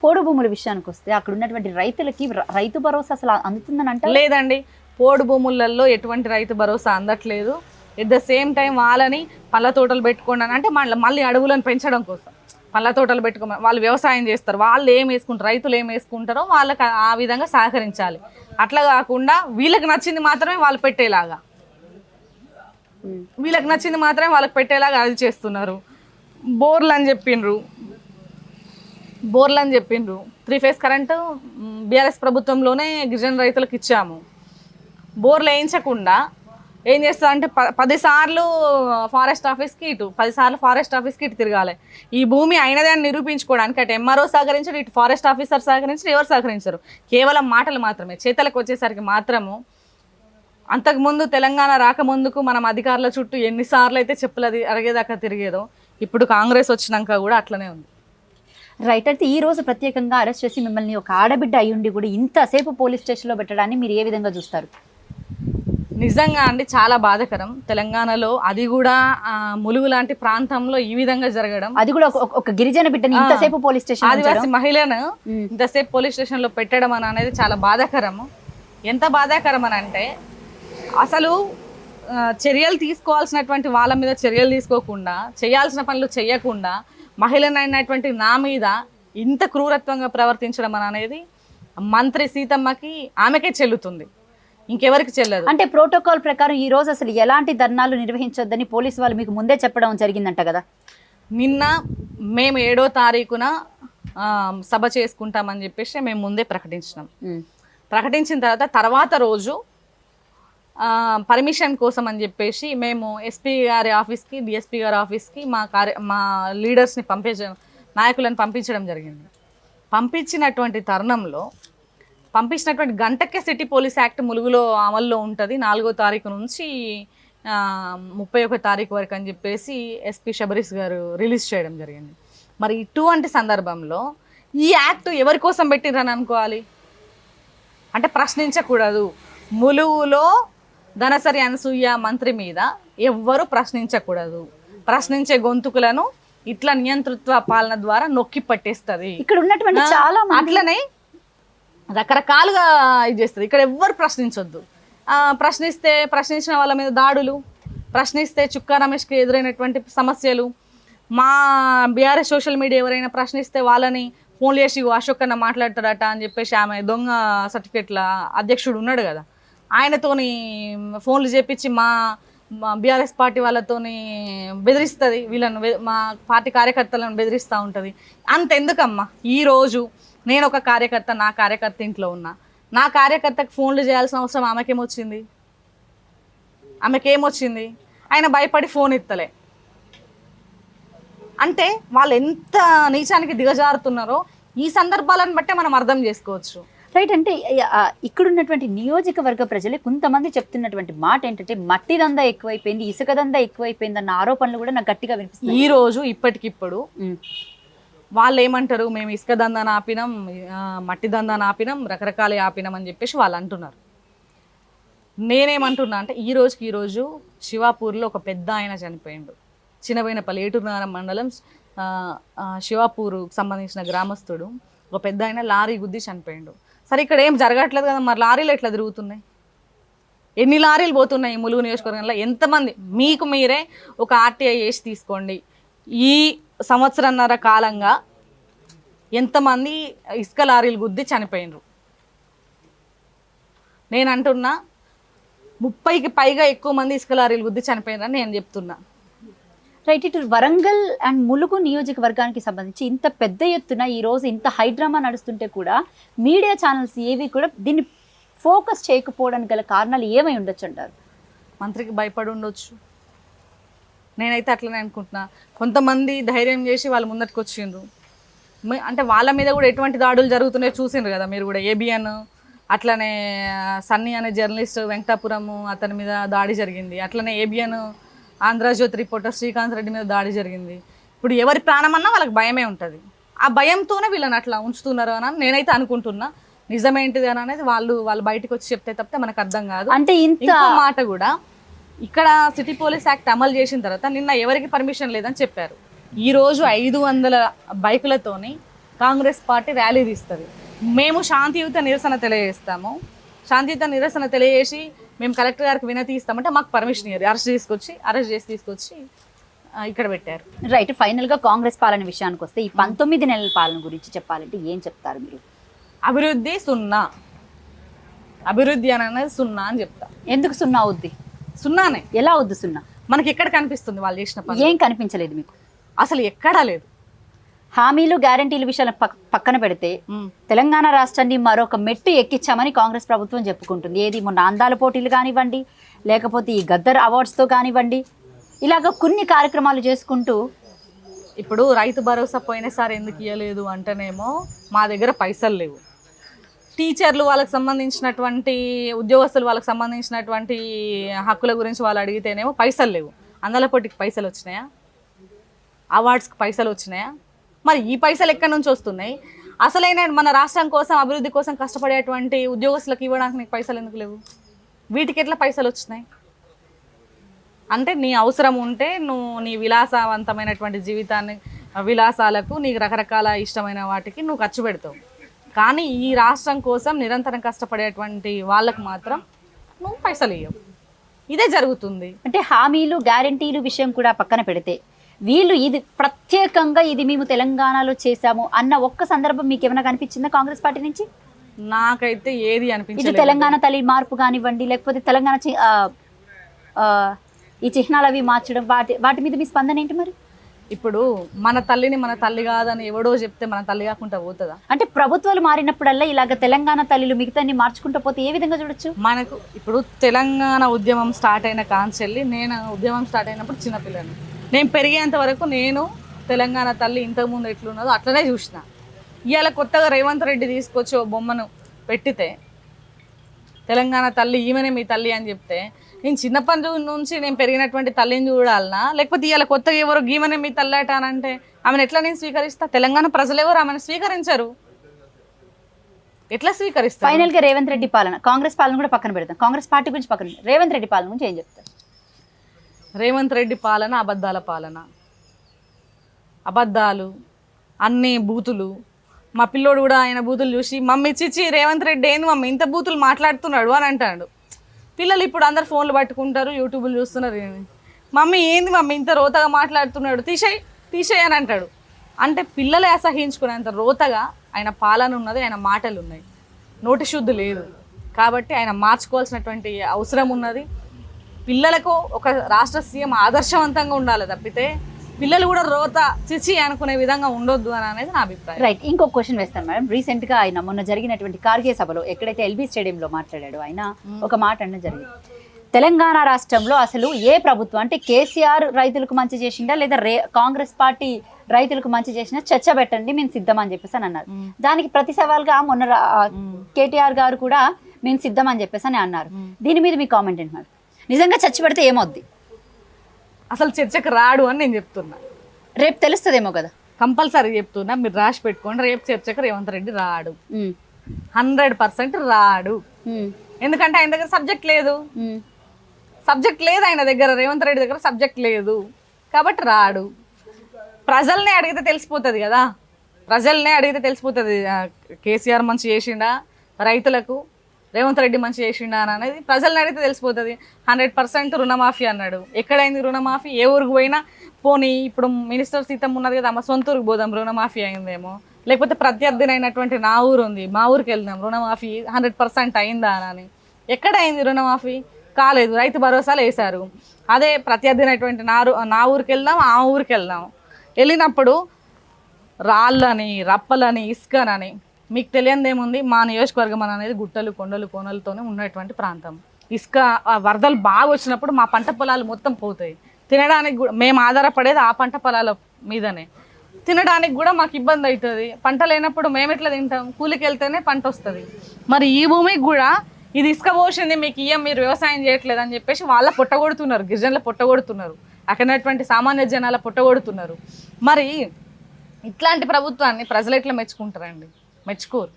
పోడు భూముల విషయానికి వస్తే అక్కడ ఉన్నటువంటి రైతులకి రైతు భరోసా అసలు అందుతుందని అంటే లేదండి. పోడు భూములలో ఎటువంటి రైతు భరోసా అందట్లేదు. ఎట్ ద సేమ్ టైం వాళ్ళని పళ్ళ తోటలు పెట్టుకోండి అంటే మళ్ళీ అడవులను పెంచడం కోసం పళ్ళ తోటలు పెట్టుకోమని వాళ్ళు వ్యవసాయం చేస్తారు. వాళ్ళు ఏం వేసుకుంటారు, రైతులు ఏం వేసుకుంటారో వాళ్ళకి ఆ విధంగా సహకరించాలి. అట్లా కాకుండా వీళ్ళకి నచ్చింది మాత్రమే వాళ్ళు పెట్టేలాగా అది చేస్తున్నారు. బోర్లు అని చెప్పిండ్రు 3 ఫేజ్ కరెంటు బీఆర్ఎస్ ప్రభుత్వంలోనే గిరిజన రైతులకు ఇచ్చాము. బోర్లు వేయించకుండా ఏం చేస్తారంటే 10 సార్లు ఫారెస్ట్ ఆఫీస్కి ఇటు 10 సార్లు ఫారెస్ట్ ఆఫీస్కి ఇటు తిరగాలి. ఈ భూమి అయినదే అని నిరూపించుకోవడానికి అటు ఎంఆర్ఓ సహకరించరు, ఇటు ఫారెస్ట్ ఆఫీసర్ సహకరించరు, ఎవరు సహకరించరు. కేవలం మాటలు మాత్రమే. చేతలకు వచ్చేసరికి మాత్రము అంతకుముందు తెలంగాణ రాకముందుకు మనం అధికారుల చుట్టూ ఎన్నిసార్లు అయితే చెప్పులు అరిగేదాకా తిరిగేదో ఇప్పుడు కాంగ్రెస్ వచ్చినాక కూడా అట్లనే ఉంది. రైట్. అయితే ఈ రోజు ప్రత్యేకంగా అరెస్ట్ చేసి మిమ్మల్ని ఒక ఆడబిడ్డ అయ్యుండి కూడా ఇంతసేపు పోలీస్ స్టేషన్లో పెట్టడాన్ని మీరు ఏ విధంగా చూస్తారు? నిజంగా అండి చాలా బాధాకరం. తెలంగాణలో అది కూడా ములుగు లాంటి ప్రాంతంలో ఈ విధంగా జరగడం, అది కూడా ఒక గిరిజన బిడ్డని ఇంతసేపు పోలీస్ స్టేషన్, ఆదివాసీ మహిళను ఇంతసేపు పోలీస్ స్టేషన్లో పెట్టడం అనేది చాలా బాధాకరము. ఎంత బాధాకరం అని అంటే అసలు చర్యలు తీసుకోవాల్సినటువంటి వాళ్ళ మీద చర్యలు తీసుకోకుండా, చేయాల్సిన పనులు చేయకుండా మహిళనైనటువంటి నా మీద ఇంత క్రూరత్వంగా ప్రవర్తించడం అనేది మంత్రి సీతమ్మకి ఆమెకే చెల్లుతుంది, ఇంకెవరికి చెల్లదు. అంటే ప్రోటోకాల్ ప్రకారం ఈ రోజు అసలు ఎలాంటి ధర్నాలు నిర్వహించొద్దని పోలీసు వాళ్ళు మీకు ముందే చెప్పడం జరిగిందంట కదా? నిన్న మేము 7వ తారీఖున సభ చేసుకుంటామని చెప్పేసి మేము ముందే ప్రకటించిన తర్వాత రోజు పర్మిషన్ కోసం అని చెప్పేసి మేము ఎస్పీ గారి ఆఫీస్కి, డిఎస్పీ గారి ఆఫీస్కి మా లీడర్స్ని నాయకులను పంపించడం జరిగింది. పంపించినటువంటి తరుణంలో పంపించినటువంటి గంటకే సిటీ పోలీస్ యాక్ట్ ములుగులో అమల్లో ఉంటుంది. 4వ తారీఖు నుంచి 31వ తారీఖు వరకు అని చెప్పేసి ఎస్పీ శబరీష్ గారు రిలీజ్ చేయడం జరిగింది. మరి ఇటువంటి సందర్భంలో ఈ యాక్ట్ ఎవరి కోసం పెట్టిరని అనుకోవాలి? అంటే ప్రశ్నించకూడదు. ములుగులో ధనసరి అనసూయ మంత్రి మీద ఎవ్వరు ప్రశ్నించకూడదు. ప్రశ్నించే గొంతుకులను ఇట్లా నియంతృత్వ పాలన ద్వారా నొక్కి పట్టేస్తుంది. ఇక్కడ ఉన్నటువంటి చాలా అట్లనే రకరకాలుగా ఇది చేస్తుంది. ఇక్కడ ఎవ్వరు ప్రశ్నించొద్దు. ప్రశ్నించిన వాళ్ళ మీద దాడులు, ప్రశ్నిస్తే చుక్కా రమేష్కి ఎదురైనటువంటి సమస్యలు, మా బీఆర్ఎస్ సోషల్ మీడియా ఎవరైనా ప్రశ్నిస్తే వాళ్ళని ఫోన్లు చేసి అశోక్ అన్న మాట్లాడతాడట అని చెప్పేసి ఆమె దొంగ సర్టిఫికెట్ల అధ్యక్షుడు ఉన్నాడు కదా, ఆయనతోని ఫోన్లు చేపించి మా బీఆర్ఎస్ పార్టీ వాళ్ళతోని బెదిరిస్తుంది, వీళ్ళను మా పార్టీ కార్యకర్తలను బెదిరిస్తూ ఉంటుంది. అంతెందుకమ్మా, ఈరోజు నేను ఒక కార్యకర్త, నా కార్యకర్త ఇంట్లో ఉన్నా, నా కార్యకర్తకు ఫోన్లు చేయాల్సిన అవసరం ఆమెకేమొచ్చింది? ఆయన భయపడి ఫోన్ ఎత్తలే. అంటే వాళ్ళు ఎంత నీచానికి దిగజారుతున్నారో ఈ సందర్భాలను బట్టే మనం అర్థం చేసుకోవచ్చు. రైట్. అంటే ఇక్కడ ఉన్నటువంటి నియోజకవర్గ ప్రజలే కొంతమంది చెప్తున్నటువంటి మాట ఏంటంటే మట్టి దందా ఎక్కువైపోయింది, ఇసుక దందా ఎక్కువైపోయింది అన్న ఆరోపణలు కూడా నాకు గట్టిగా వినిపిస్తుంది. ఈ రోజు ఇప్పటికిప్పుడు వాళ్ళు ఏమంటారు, మేము ఇసుక దందాను ఆపినాం, మట్టి దందాను ఆపినాం, రకరకాల ఆపినాం అని చెప్పేసి వాళ్ళు అంటున్నారు. నేనేమంటున్నా అంటే ఈ రోజు శివాపూర్లో ఒక పెద్ద ఆయన చనిపోయిండు. చిన్నబోయినపల్లి ఏటూరునగర మండలం శివాపూర్కు సంబంధించిన గ్రామస్తుడు ఒక పెద్ద ఆయన లారీ గుద్ది చనిపోయిండు. సరే ఇక్కడ ఏం జరగట్లేదు కదా, మరి లారీలు ఎట్లా తిరుగుతున్నాయి? ఎన్ని లారీలు పోతున్నాయి ములుగు నియోజకవర్గంలో? ఎంతమంది? మీకు మీరే ఒక ఆర్టీఐ వేసి తీసుకోండి. ఈ సంవత్సరన్నర కాలంగా ఎంతమంది ఇసుక లారీలు గుద్ది చనిపోయినరు? నేను అంటున్నా 30కి పైగా ఎక్కువ మంది ఇసుక లారీలు గుద్ది చనిపోయినరని నేను చెప్తున్నా. రైట్. ఇటు వరంగల్ అండ్ ములుగు నియోజకవర్గానికి సంబంధించి ఇంత పెద్ద ఎత్తున ఈరోజు ఇంత హైడ్రామా నడుస్తుంటే కూడా మీడియా ఛానల్స్ ఏవి కూడా దీన్ని ఫోకస్ చేయకపోవడానికి గల కారణాలు ఏమై ఉండొచ్చు అంటారు? మంత్రికి భయపడి ఉండొచ్చు, నేనైతే అట్లనే అనుకుంటున్నా. కొంతమంది ధైర్యం చేసి వాళ్ళు ముందటికి వచ్చిండ్రు. అంటే వాళ్ళ మీద కూడా ఎటువంటి దాడులు జరుగుతున్నాయో చూసిండ్రు కదా మీరు కూడా. ఏబిఎన్ అట్లనే సన్నీ అనే జర్నలిస్ట్ వెంకటాపురము అతని మీద దాడి జరిగింది. అట్లనే ఏబిఎన్ ఆంధ్రజ్యోతి రిపోర్టర్ శ్రీకాంత్ రెడ్డి మీద దాడి జరిగింది. ఇప్పుడు ఎవరి ప్రాణమన్నా వాళ్ళకి భయమే ఉంటుంది. ఆ భయంతోనే వీళ్ళని అట్లా ఉంచుతున్నారు అని నేనైతే అనుకుంటున్నా. నిజమేంటిది అని అనేది వాళ్ళు బయటకు వచ్చి చెప్తే తప్పితే మనకు అర్థం కాదు. అంటే ఇంకో మాట కూడా, ఇక్కడ సిటీ పోలీస్ యాక్ట్ అమలు చేసిన తర్వాత నిన్న ఎవరికి పర్మిషన్ లేదని చెప్పారు. ఈరోజు 500 బైకులతోని కాంగ్రెస్ పార్టీ ర్యాలీ తీస్తుంది. మేము శాంతియుత నిరసన తెలియజేస్తాము. శాంతియుత నిరసన తెలియజేసి మేము కలెక్టర్ గారికి వినతి ఇస్తామంటే మాకు పర్మిషన్ ఇవ్వరు. అరెస్ట్ చేసి తీసుకొచ్చి ఇక్కడ పెట్టారు. రైట్. ఫైనల్గా కాంగ్రెస్ పాలన విషయానికి వస్తే ఈ 19 నెలల పాలన గురించి చెప్పాలంటే ఏం చెప్తారు మీరు? అభివృద్ధి సున్నా, అభివృద్ధి అనేది సున్నా అని చెప్తా. ఎందుకు సున్నా అవుద్ది? సున్నానే. ఎలా అవుద్ది సున్నా? మనకి ఎక్కడ కనిపిస్తుంది వాళ్ళు చేసిన పని? ఏం కనిపించలేదు మీకు? అసలు ఎక్కడా లేదు. హామీలు గ్యారంటీల విషయాలు పక్కన పెడితే తెలంగాణ రాష్ట్రాన్ని మరొక మెట్టు ఎక్కించామని కాంగ్రెస్ ప్రభుత్వం చెప్పుకుంటుంది. ఏది మొన్న అందాల పోటీలు కానివ్వండి, లేకపోతే ఈ గద్దర్ అవార్డ్స్తో కానివ్వండి, ఇలాగ కొన్ని కార్యక్రమాలు చేసుకుంటూ. ఇప్పుడు రైతు భరోసా పోయినసారి ఎందుకు ఇవ్వలేదు అంటేనేమో మా దగ్గర పైసలు లేవు. టీచర్లు వాళ్ళకి సంబంధించినటువంటి ఉద్యోగస్తులు వాళ్ళకి సంబంధించినటువంటి హక్కుల గురించి వాళ్ళు అడిగితేనేమో పైసలు లేవు. అందాల పోటీకి పైసలు వచ్చినాయా? అవార్డ్స్కి పైసలు వచ్చినాయా? మరి ఈ పైసలు ఎక్కడి నుంచి వస్తున్నాయి? అసలైన మన రాష్ట్రం కోసం అభివృద్ధి కోసం కష్టపడేటువంటి ఉద్యోగస్తులకు ఇవ్వడానికి నీకు పైసలు ఎందుకు లేవు? వీటికి ఎట్లా పైసలు వచ్చినాయి? అంటే నీ అవసరం ఉంటే నువ్వు నీ విలాసవంతమైనటువంటి జీవితాన్ని విలాసాలకు నీకు రకరకాల ఇష్టమైన వాటికి నువ్వు ఖర్చు పెడతావు. కానీ ఈ రాష్ట్రం కోసం నిరంతరం కష్టపడేటువంటి వాళ్ళకు మాత్రం నువ్వు పైసలు ఇవ్వవు. ఇదే జరుగుతుంది. అంటే హామీలు గ్యారంటీలు విషయం కూడా పక్కన పెడితే వీళ్ళు ఇది ప్రత్యేకంగా ఇది మేము తెలంగాణలో చేశాము అన్న ఒక్క సందర్భం మీకు ఏమైనా కనిపించిందా కాంగ్రెస్ పార్టీ నుంచి? నాకైతే ఏది ఇది అనిపించలేదు. తెలంగాణ తల్లి మార్పు కానివ్వండి, లేకపోతే తెలంగాణ ఈ చిహ్నాలు అవి మార్చడం, వాటి మీద మీ స్పందన ఏంటి మరి? ఇప్పుడు మన తల్లిని మన తల్లి కాదని ఎవడో చెప్తే మన తల్లి కాకుండా పోతుందా? అంటే ప్రభుత్వాలు మారినప్పుడల్లా ఇలాగ తెలంగాణ తల్లిలు మిగతాన్ని మార్చుకుంటూ పోతే ఏ విధంగా చూడొచ్చు? మనకు ఇప్పుడు తెలంగాణ ఉద్యమం స్టార్ట్ అయిన కాంచెల్లి, నేను ఉద్యమం స్టార్ట్ అయినప్పుడు చిన్నపిల్లని, నేను పెరిగేంత వరకు నేను తెలంగాణ తల్లి ఇంతకుముందు ఎట్లున్నదో అట్లనే చూసిన. ఇవాళ కొత్తగా రేవంత్ రెడ్డి తీసుకొచ్చి ఓ బొమ్మను పెట్టితే తెలంగాణ తల్లి ఈమెనే మీ తల్లి అని చెప్తే నేను చిన్నప్పటి నుంచి నేను పెరిగినటువంటి తల్లిని చూడాలనా? లేకపోతే ఇవాళ కొత్తగా ఎవరు గీమనే మీ తల్లి అట అని అంటే ఆమెను ఎట్లా నేను స్వీకరిస్తా? తెలంగాణ ప్రజలు ఎవరు ఆమెను స్వీకరించరు. ఎట్లా స్వీకరిస్తారు? ఫైనల్గా రేవంత్ రెడ్డి పాలన, కాంగ్రెస్ పాలన కూడా పక్కన పెడతాం, కాంగ్రెస్ పార్టీ గురించి పక్కన, రేవంత్ రెడ్డి పాలన గురించి ఏం చెప్తారు? రేవంత్ రెడ్డి పాలన అబద్ధాల పాలన, అబద్ధాలు, అన్ని బూతులు. మా పిల్లోడు కూడా ఆయన బూతులు చూసి మమ్మీ చిచి రేవంత్ రెడ్డి ఏంది మమ్మీ ఇంత బూతులు మాట్లాడుతున్నాడు అని అంటాడు. పిల్లలు ఇప్పుడు అందరు ఫోన్లు పట్టుకుంటారు, యూట్యూబ్లు చూస్తున్నారు. మమ్మీ ఏంది మమ్మీ ఇంత రోతగా మాట్లాడుతున్నాడు, తీసేయి అని అంటాడు. అంటే పిల్లలే అసహించుకునేంత రోతగా ఆయన పాలన ఉన్నది, ఆయన మాటలు ఉన్నాయి. నోటి శుద్ధి లేదు. కాబట్టి ఆయన మార్చుకోవాల్సినటువంటి అవసరం ఉన్నది. పిల్లలకు ఒక రాష్ట్ర సీఎం ఆదర్శవంతంగా ఉండాలి తప్పితే పిల్లలు కూడా రోత చిచి అనుకునే విధంగా ఉండొద్దు అని అనేది నా అభిప్రాయం. రైట్. ఇంకొక క్వశ్చన్ వేస్తాను మేడం. రీసెంట్గా ఆయన మొన్న జరిగినటువంటి కార్గే సభలో ఎక్కడైతే ఎల్బీ స్టేడియంలో మాట్లాడాడో ఆయన ఒక మాట అన్నది జరిగింది. తెలంగాణ రాష్ట్రంలో అసలు ఏ ప్రభుత్వం అంటే కేసీఆర్ రైతులకు మంచి చేసిందా లేదా కాంగ్రెస్ పార్టీ రైతులకు మంచి చేసినా చర్చ పెట్టండి మేము సిద్ధం అని చెప్పేసి అని అన్నారు. దానికి ప్రతి సవాల్గా మొన్న కేటీఆర్ గారు కూడా మేము సిద్ధం అని చెప్పేసి అని అన్నారు. దీని మీద మీ కామెంట్ ఏంటి మేడం? నిజంగా చర్చ పెడితే ఏమవుద్ది? అసలు చర్చకు రాడు అని నేను చెప్తున్నా. రేపు తెలుస్తుందేమో కదా. కంపల్సరీ చెప్తున్నా, మీరు రాసి పెట్టుకోండి. రేపు చర్చకు రేవంత్ రెడ్డి రాడు, 100% రాడు. ఎందుకంటే ఆయన దగ్గర సబ్జెక్ట్ లేదు. ఆయన దగ్గర, రేవంత్ రెడ్డి దగ్గర సబ్జెక్ట్ లేదు కాబట్టి రాడు. ప్రజల్నే అడిగితే తెలిసిపోతుంది కదా, కేసీఆర్ మంచి చేసిండా రైతులకు, రేవంత్ రెడ్డి మంచి చేసిండా అని అనేది ప్రజల్ని అడిగితే తెలిసిపోతుంది. 100% రుణమాఫీ అన్నాడు. ఎక్కడైంది రుణమాఫీ? ఏ ఊరికి పోయినా పోనీ ఇప్పుడు మినిస్టర్ సీతమ్మ ఉన్నది కదా, అమ్మ సొంత ఊరికి పోదాం రుణమాఫీ అయిందేమో, లేకపోతే ప్రత్యర్థినైనటువంటి నా ఊరు ఉంది మా ఊరికి వెళ్దాం రుణమాఫీ 100% అయిందా అని. ఎక్కడైంది రుణమాఫీ? కాలేదు. రైతు భరోసాలు వేశారు. అదే ప్రత్యర్థినటువంటి నా ఊరికి వెళ్దాం, ఆ ఊరికి వెళ్దాం. వెళ్ళినప్పుడు రాళ్ళని, రప్పలని, ఇసుకనని, మీకు తెలియదేముంది, మా నియోజకవర్గం అనేది గుట్టలు, కొండలు, కోనలతోనే ఉన్నటువంటి ప్రాంతం. ఇసుక వరదలు బాగా వచ్చినప్పుడు మా పంట పొలాలు మొత్తం పోతాయి. తినడానికి కూడా మేము ఆధారపడేది ఆ పంట పొలాల మీదనే. తినడానికి కూడా మాకు ఇబ్బంది అవుతుంది. పంట లేనప్పుడు మేము ఎట్లా తింటాం? కూలికి వెళ్తేనే పంట వస్తుంది. మరి ఈ భూమికి కూడా ఇది ఇసుక పోసింది మీకు మీరు వ్యవసాయం చేయట్లేదు అని చెప్పేసి వాళ్ళ పొట్టగొడుతున్నారు, గిరిజనుల పొట్టగొడుతున్నారు, అక్కడటువంటి సామాన్య జనాల పొట్టగొడుతున్నారు. మరి ఇట్లాంటి ప్రభుత్వాన్ని ప్రజలు ఎట్లా మెచ్చుకుంటారండి? మెచ్చుకోరు.